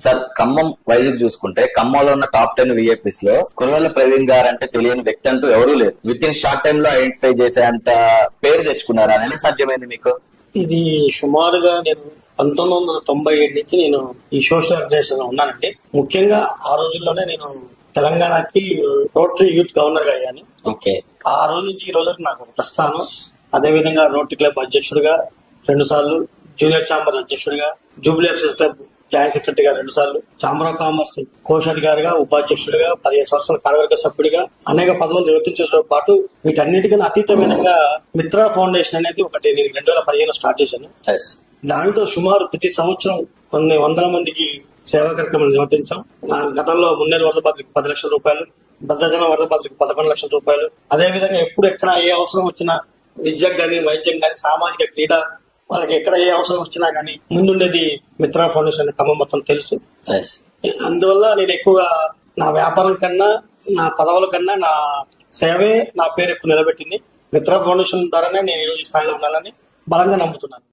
Sir Khammam వైద్యులు చూసుకుంటే ఖమ్మంలో ఉన్న టాప్ 10 విఐపీస్ లో కురవెల ప్రవీణ్ గారు అంటే తెలియని వ్యక్తి అంటూ ఎవరూ లేరు. విత్ ఇన్ షార్ట్ టైమ్ లో ఐడెంటిఫై చేసేంత పేరు తెచ్చుకున్నారు. అది ఎలా సాధ్యమైంది మీకు? ఇది సుమారుగా నేను 1997 నుంచి నేను ఈ సోషల్ ఆర్గనైజేషన్ లో ఉన్నానండి. ముఖ్యంగా ఆ రోజుల్లోనే నేను తెలంగాణకి రోటరీ యూత్ గవర్నర్ గా అయ్యాను. ఓకే. ఆ రోజు నుంచి ఈ రోజు నాకు ప్రస్థానం. అదే విధంగా రోటరీ క్లబ్ అధ్యక్షుడిగా 2 సార్లు, జూనియర్ ఛాంబర్ అధ్యక్షుడిగా, జూబ్లీ ఎఫ్ఎస్ క్లబ్ జాయింట్ సెక్రటరీగా 2 సార్లు, ఛాంబర్ ఆఫ్ కామర్స్ కోశాధికారిగా, ఉపాధ్యక్షుడిగా, 15 సంవత్సరాల కార్యవర్గ సభ్యుడిగా అనేక పదవులు నిర్వర్తించడంతో పాటు వీటన్నిటికన్నా అతీతమైనగా మిత్రా ఫౌండేషన్ అనేది ఒకటి నేను 2015 స్టార్ట్ చేశాను. దాంతో సుమారు ప్రతి సంవత్సరం కొన్ని వందల మందికి సేవా కార్యక్రమాలు నిర్వర్తించాం. గతంలో మున్నేరు వరద బాధితులకు 10 లక్షల రూపాయలు, భద్రాచలం వరద బాధితులకు 11 లక్షల రూపాయలు. అదేవిధంగా ఎప్పుడు ఎక్కడ ఏ అవసరం వచ్చినా విద్యకు కానీ, వైద్యం కానీ, సామాజిక క్రీడ, వాళ్ళకి ఎక్కడ ఏ అవసరం వచ్చినా కానీ ముందుండేది మిత్రా ఫౌండేషన్ ఖమ్మం మొత్తం తెలుసు. అందువల్ల నేను ఎక్కువగా నా వ్యాపారం కన్నా, నా పదవుల కన్నా నా సేవే నా పేరు ఎక్కువ నిలబెట్టింది. మిత్రా ఫౌండేషన్ ద్వారానే నేను ఈరోజు స్థాయిలో ఉన్నానని బలంగా నమ్ముతున్నాను.